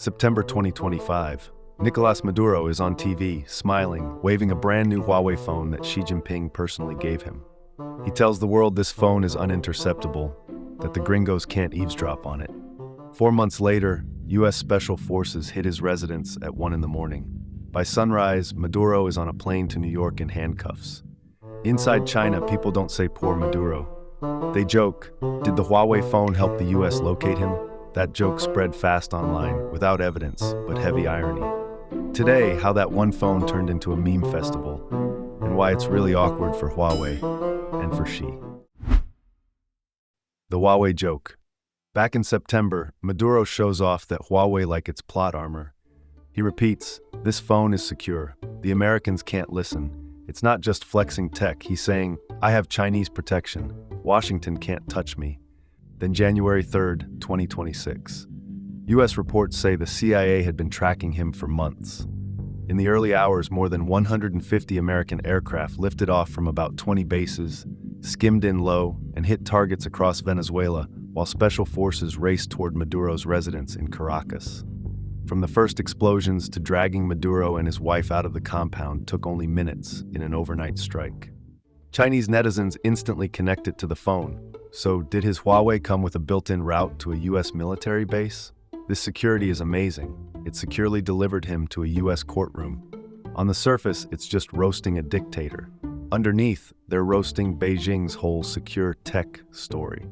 September 2025. Nicolás Maduro is on TV, smiling, waving a brand new Huawei phone that Xi Jinping personally gave him. He tells the world this phone is uninterceptable, that the gringos can't eavesdrop on it. 4 months later, U.S. Special Forces hit his residence at 1 a.m. By sunrise, Maduro is on a plane to New York in handcuffs. Inside China, people don't say poor Maduro. They joke, did the Huawei phone help the U.S. locate him? That joke spread fast online, without evidence, but heavy irony. Today, how that one phone turned into a meme festival, and why it's really awkward for Huawei and for Xi. The Huawei joke. Back in September, Maduro shows off that Huawei like it's plot armor. He repeats, this phone is secure. The Americans can't listen. It's not just flexing tech. He's saying, I have Chinese protection. Washington can't touch me. Then January 3rd, 2026. U.S. reports say the CIA had been tracking him for months. In the early hours, more than 150 American aircraft lifted off from about 20 bases, skimmed in low, and hit targets across Venezuela, while special forces raced toward Maduro's residence in Caracas. From the first explosions to dragging Maduro and his wife out of the compound took only minutes in an overnight strike. Chinese netizens instantly connected to the phone. So, did his Huawei come with a built-in route to a U.S. military base? This security is amazing. It securely delivered him to a U.S. courtroom. On the surface, it's just roasting a dictator. Underneath, they're roasting Beijing's whole secure tech story.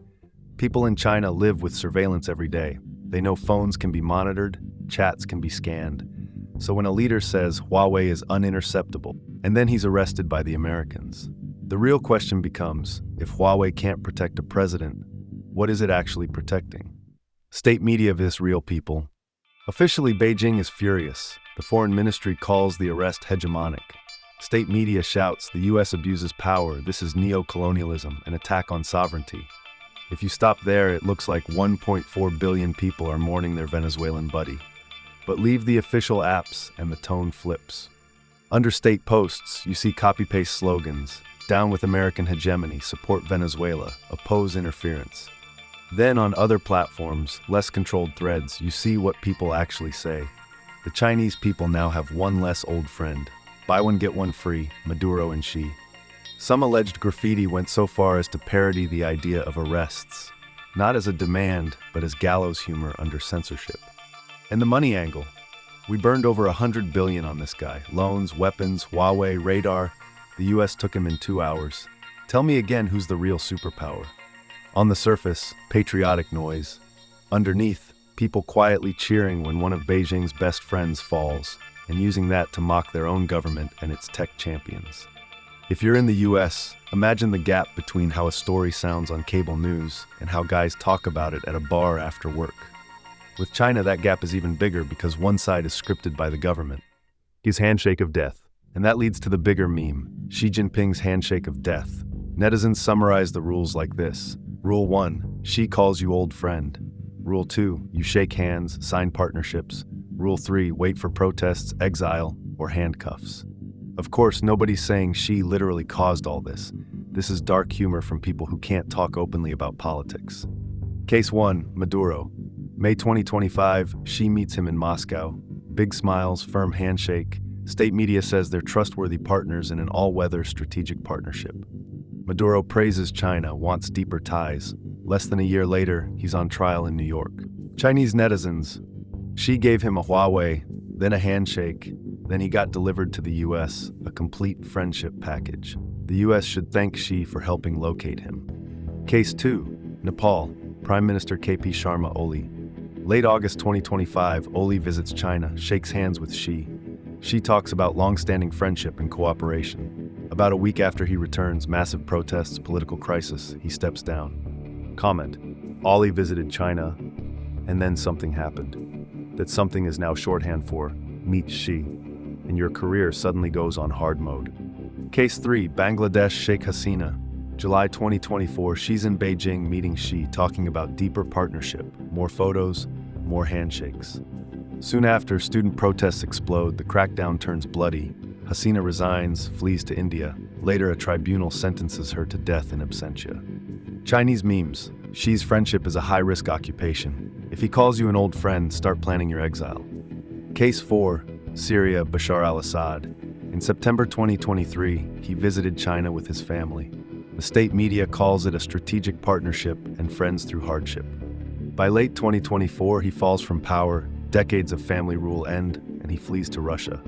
People in China live with surveillance every day. They know phones can be monitored, chats can be scanned. So when a leader says Huawei is uninterceptable, and then he's arrested by the Americans, the real question becomes, if Huawei can't protect a president, what is it actually protecting? State media of this real people. Officially, Beijing is furious. The foreign ministry calls the arrest hegemonic. State media shouts, the U.S. abuses power, this is neo-colonialism, an attack on sovereignty. If you stop there, it looks like 1.4 billion people are mourning their Venezuelan buddy. But leave the official apps and the tone flips. Under state posts, you see copy-paste slogans. Down with American hegemony, support Venezuela, oppose interference. Then on other platforms, less controlled threads, you see what people actually say. The Chinese people now have one less old friend. Buy one, get one free, Maduro and Xi. Some alleged graffiti went so far as to parody the idea of arrests, not as a demand, but as gallows humor under censorship. And the money angle. We burned over $100 billion on this guy. Loans, weapons, Huawei, radar. The U.S. took him in 2 hours. Tell me again who's the real superpower. On the surface, patriotic noise. Underneath, people quietly cheering when one of Beijing's best friends falls, and using that to mock their own government and its tech champions. If you're in the U.S., imagine the gap between how a story sounds on cable news and how guys talk about it at a bar after work. With China, that gap is even bigger because one side is scripted by the government. His handshake of death. And that leads to the bigger meme, Xi Jinping's handshake of death. Netizens summarize the rules like this. Rule 1, Xi calls you old friend. Rule 2, you shake hands, sign partnerships. Rule 3, wait for protests, exile, or handcuffs. Of course, nobody's saying Xi literally caused all this. This is dark humor from people who can't talk openly about politics. Case 1, Maduro. May 2025, Xi meets him in Moscow. Big smiles, firm handshake. State media says they're trustworthy partners in an all-weather strategic partnership. Maduro praises China, wants deeper ties. Less than a year later, he's on trial in New York. Chinese netizens. Xi gave him a Huawei, then a handshake, then he got delivered to the U.S., a complete friendship package. The U.S. should thank Xi for helping locate him. Case 2, Nepal. Prime Minister KP Sharma Oli. Late August 2025, Oli visits China, shakes hands with Xi. Xi talks about long-standing friendship and cooperation. About a week after he returns, massive protests, political crisis, he steps down. Comment: Oli visited China, and then something happened. That something is now shorthand for meet Xi, and your career suddenly goes on hard mode. Case 3, Bangladesh Sheikh Hasina. July 2024, Xi's in Beijing meeting Xi, talking about deeper partnership, more photos, more handshakes. Soon after, student protests explode, the crackdown turns bloody. Hasina resigns, flees to India. Later, a tribunal sentences her to death in absentia. Chinese memes. Xi's friendship is a high-risk occupation. If he calls you an old friend, start planning your exile. Case 4, Syria, Bashar al-Assad. In September 2023, he visited China with his family. The state media calls it a strategic partnership and friends through hardship. By late 2024, he falls from power, decades of family rule end, and he flees to Russia.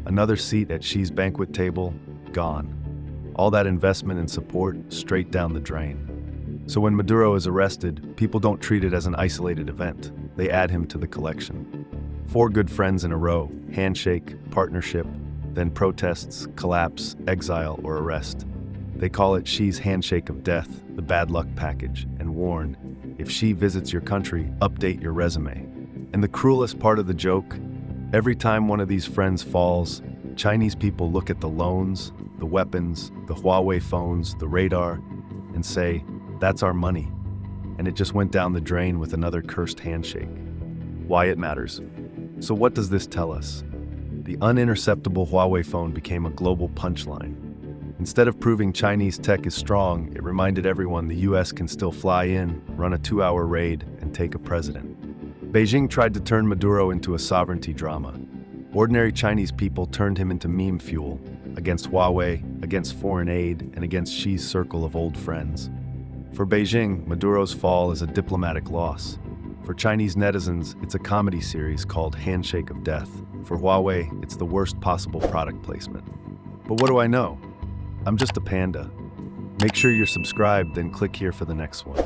Another seat at Xi's banquet table, gone. All that investment and support straight down the drain. So when Maduro is arrested, people don't treat it as an isolated event. They add him to the collection. 4 good friends in a row: handshake, partnership, then protests, collapse, exile, or arrest. They call it Xi's handshake of death, the bad luck package, and warn, if Xi visits your country, update your resume. And the cruelest part of the joke, every time one of these friends falls, Chinese people look at the loans, the weapons, the Huawei phones, the radar, and say, that's our money. And it just went down the drain with another cursed handshake. Why it matters. So what does this tell us? The uninterceptable Huawei phone became a global punchline. Instead of proving Chinese tech is strong, it reminded everyone the US can still fly in, run a 2-hour raid, and take a president. Beijing tried to turn Maduro into a sovereignty drama. Ordinary Chinese people turned him into meme fuel, against Huawei, against foreign aid, and against Xi's circle of old friends. For Beijing, Maduro's fall is a diplomatic loss. For Chinese netizens, it's a comedy series called Handshake of Death. For Huawei, it's the worst possible product placement. But what do I know? I'm just a panda. Make sure you're subscribed, then click here for the next one.